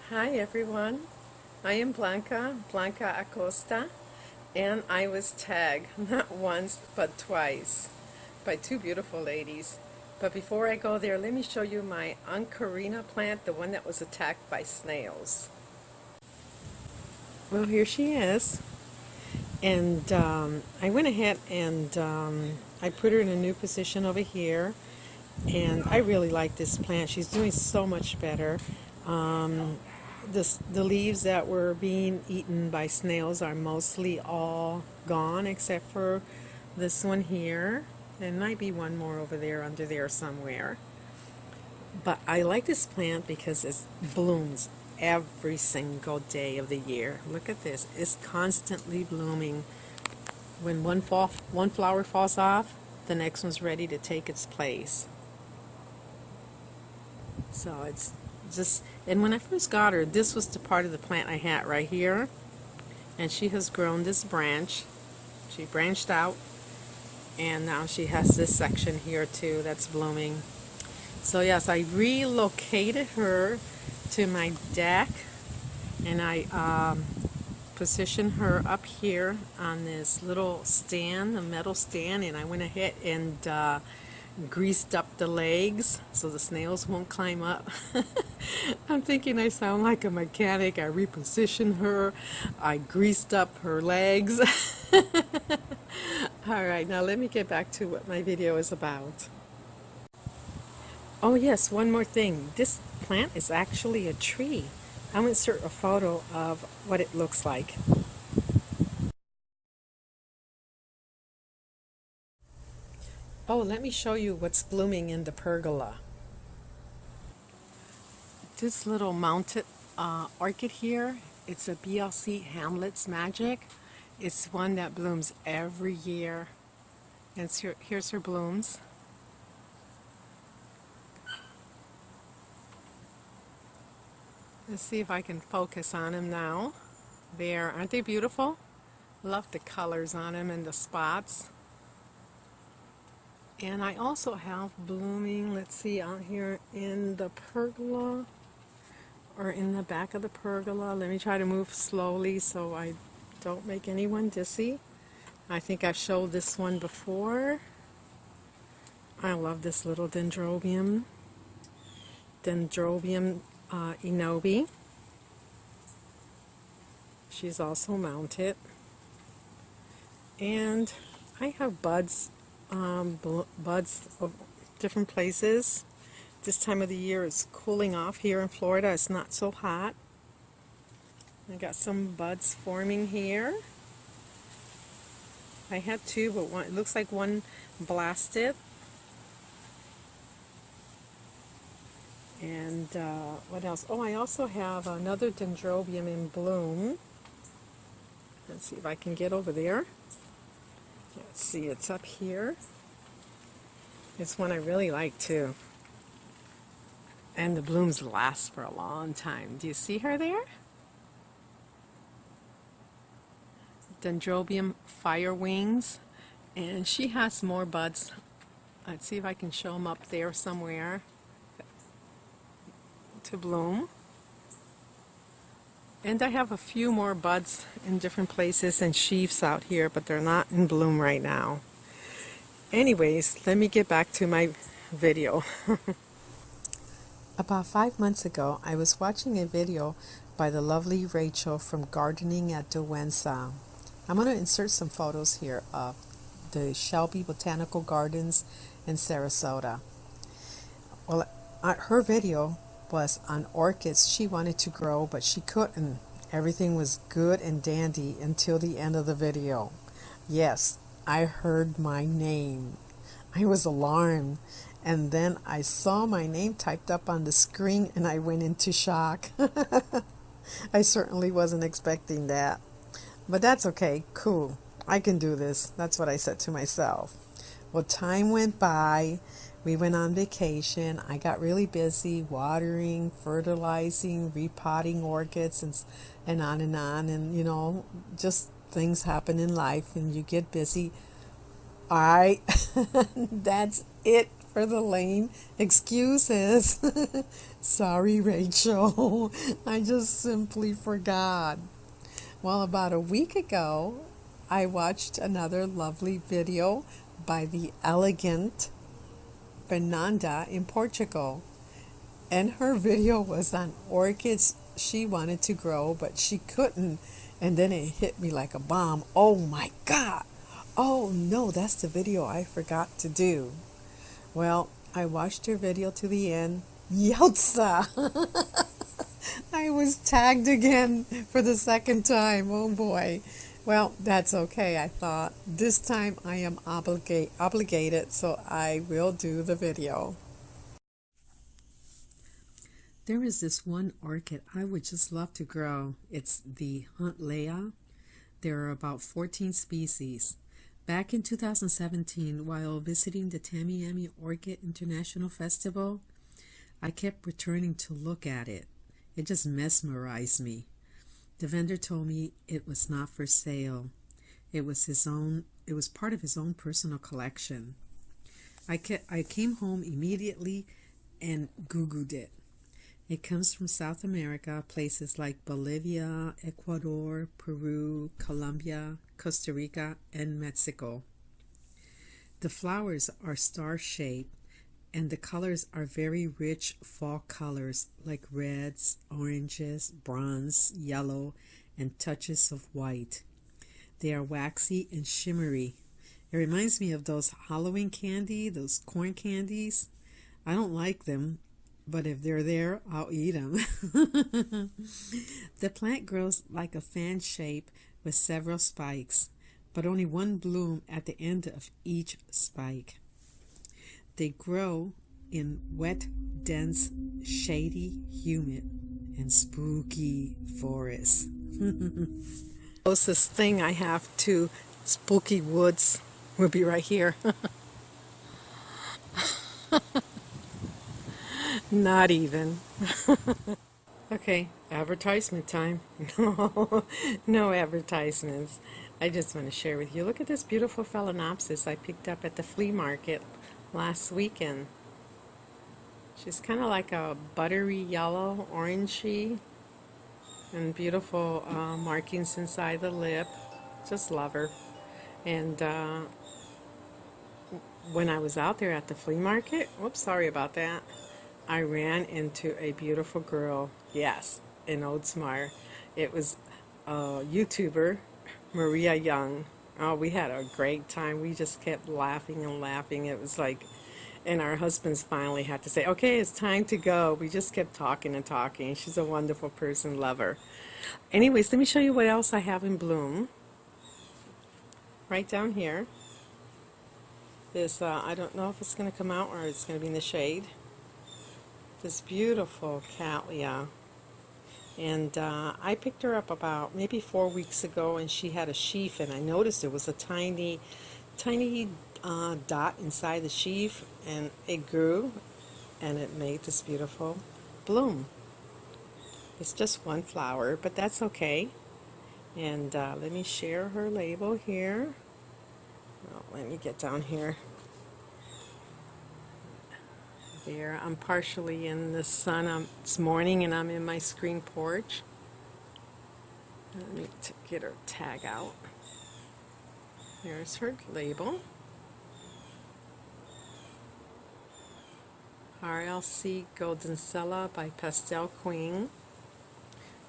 Hi everyone, I am Blanca Acosta, and I was tagged not once but twice by two beautiful ladies. But before I go there, let me show you my Oncorina plant, the one that was attacked by snails. Well, here she is, and I went ahead and I put her in a new position over here, and I really like this plant. She's doing so much better. Um, the leaves that were being eaten by snails are mostly all gone except for this one here. There might be one more over there under there somewhere. But I like this plant because it blooms every single day of the year. Look at this. It's constantly blooming. When one flower falls off, the next one's ready to take its place. So it's just, and when I first got her, this was the part of the plant I had right here, and she has grown this branch. She branched out, and now she has this section here too that's blooming. So yes, I relocated her to my deck, and I positioned her up here on this little stand, a metal stand, and I went ahead and greased up the legs so the snails won't climb up. I'm thinking I sound like a mechanic. I repositioned her, I greased up her legs. Alright, now let me get back to what my video is about. Oh yes, one more thing. This plant is actually a tree. I'll insert a photo of what it looks like. Oh, let me show you what's blooming in the pergola. This little mounted orchid here, it's a BLC Hamlet's Magic. It's one that blooms every year. And here's her blooms. Let's see if I can focus on them now. There, aren't they beautiful? Love the colors on them and the spots. And I also have blooming, let's see, out here in the pergola, or in the back of the pergola. Let me try to move slowly so I don't make anyone dizzy. I think I've showed this one before. I love this little dendrobium. Dendrobium inobi. She's also mounted. And I have buds of different places. This time of the year it's cooling off here in Florida. It's not so hot. I got some buds forming here. I had two, but one, it looks like one blasted. And what else? Oh, I also have another dendrobium in bloom. Let's see if I can get over there. Let's see, it's up here. It's one I really like too. And the blooms last for a long time. Do you see her there? Dendrobium fire wings. And she has more buds. Let's see if I can show them up there somewhere to bloom. And I have a few more buds in different places and sheaths out here, but they're not in bloom right now. Anyways, let me get back to my video. About 5 months ago, I was watching a video by the lovely Rachel from Gardening at Duenza. I'm going to insert some photos here of the Shelby Botanical Gardens in Sarasota. Well, her video was on orchids she wanted to grow, but she couldn't. Everything was good and dandy until the end of the video. Yes, I heard my name. I was alarmed, and then I saw my name typed up on the screen and I went into shock. I certainly wasn't expecting that. But that's okay, cool. I can do this. That's what I said to myself. Well, time went by. We went on vacation. I got really busy watering, fertilizing, repotting orchids, and on and on. And, you know, just things happen in life and you get busy. All right, that's it for the lame excuses. Sorry, Rachel. I just simply forgot. Well, about a week ago, I watched another lovely video by the elegant Fernanda in Portugal. And her video was on orchids she wanted to grow, but she couldn't. And then it hit me like a bomb. Oh my God. Oh no, that's the video I forgot to do. Well, I watched her video to the end. Yeltsa! I was tagged again for the second time. Oh boy. Well, that's okay, I thought. This time I am obligated, so I will do the video. There is this one orchid I would just love to grow. It's the Huntlea. There are about 14 species. Back in 2017, while visiting the Tamiami Orchid International Festival, I kept returning to look at it. It just mesmerized me. The vendor told me it was not for sale. It was part of his own personal collection. I came home immediately and Googled it. It comes from South America, places like Bolivia, Ecuador, Peru, Colombia, Costa Rica, and Mexico. The flowers are star-shaped, and the colors are very rich fall colors like reds, oranges, bronze, yellow, and touches of white. They are waxy and shimmery. It reminds me of those Halloween candy, those corn candies. I don't like them, but if they're there, I'll eat them. The plant grows like a fan shape with several spikes, but only one bloom at the end of each spike. They grow in wet, dense, shady, humid, and spooky forests. Closest thing I have to spooky woods will be right here. Not even. Okay, advertisement time. No advertisements. I just want to share with you. Look at this beautiful Phalaenopsis I picked up at the flea market last weekend. She's kind of like a buttery yellow, orangey, and beautiful markings inside the lip. Just love her. And when I was out there at the flea market, whoops, sorry about that, I ran into a beautiful girl, yes, in Oldsmar. It was a YouTuber, Maria Young. Oh, we had a great time. We just kept laughing and laughing. It was like, and our husbands finally had to say, okay, it's time to go. We just kept talking and talking. She's a wonderful person, love her. Anyways, let me show you what else I have in bloom. Right down here. This, I don't know if it's going to come out or it's going to be in the shade. This beautiful Cattleya, and I picked her up about maybe 4 weeks ago, and she had a sheath, and I noticed there was a tiny dot inside the sheath, and it grew and it made this beautiful bloom. It's just one flower, but that's okay. And let me share her label here. Oh, let me get down here. There, I'm partially in the sun. It's morning and I'm in my screen porch. Let me get her tag out. There's her label. RLC Goldencella by Pastel Queen.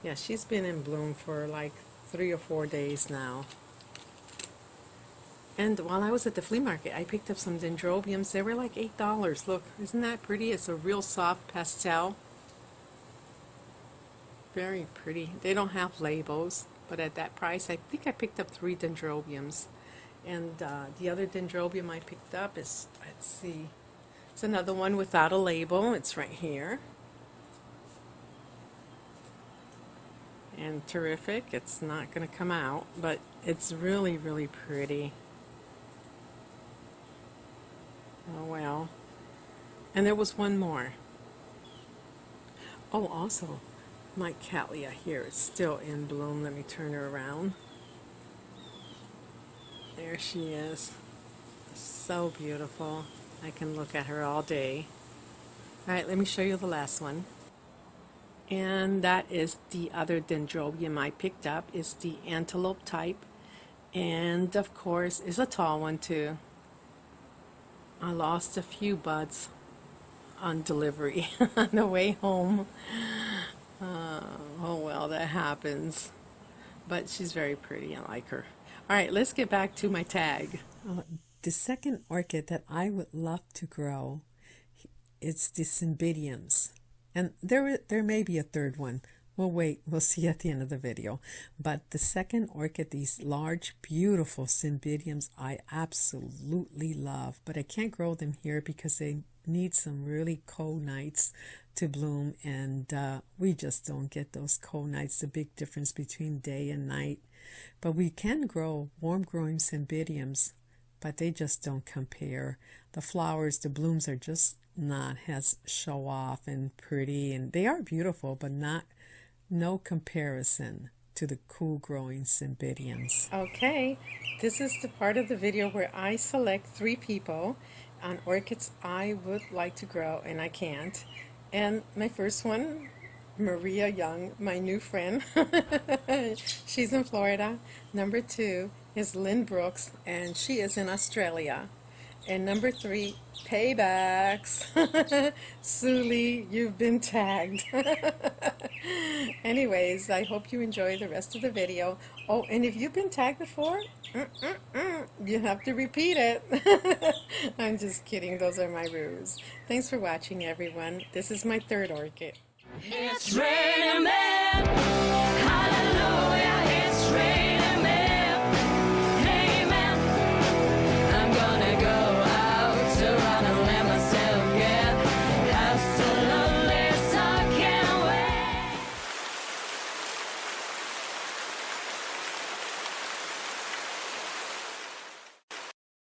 Yeah, she's been in bloom for like 3 or 4 days now. And while I was at the flea market, I picked up some dendrobiums. They were like $8. Look, isn't that pretty? It's a real soft pastel. Very pretty. They don't have labels, but at that price, I think I picked up 3 dendrobiums. And the other dendrobium I picked up is, let's see, it's another one without a label. It's right here. And terrific. It's not going to come out, but it's really, really pretty. Oh well. And there was one more. Oh, also, my Cattleya here is still in bloom. Let me turn her around. There she is. So beautiful. I can look at her all day. All right, let me show you the last one. And that is the other dendrobium I picked up. It's the antelope type. And of course, it's a tall one too. I lost a few buds on delivery on the way home. Oh well, that happens. But she's very pretty. I like her. All right, let's get back to my tag. The second orchid that I would love to grow, it's the cymbidiums. And there may be a third one. We'll wait. We'll see at the end of the video. But the second orchid, these large, beautiful cymbidiums, I absolutely love. But I can't grow them here because they need some really cold nights to bloom. And we just don't get those cold nights, the big difference between day and night. But we can grow warm-growing cymbidiums, but they just don't compare. The flowers, the blooms are just not as show off and pretty. And they are beautiful, but no comparison to the cool growing cymbidiums. Okay, this is the part of the video where I select 3 people on orchids I would like to grow and I can't. And my first one, Maria Young, my new friend. She's in Florida. Number 2 is Lynn Brooks, and she is in Australia. And number 3, paybacks. SueLee, you've been tagged. Anyways, I hope you enjoy the rest of the video. Oh, and if you've been tagged before, you have to repeat it. I'm just kidding. Those are my rules. Thanks for watching, everyone. This is my third orchid. It's red.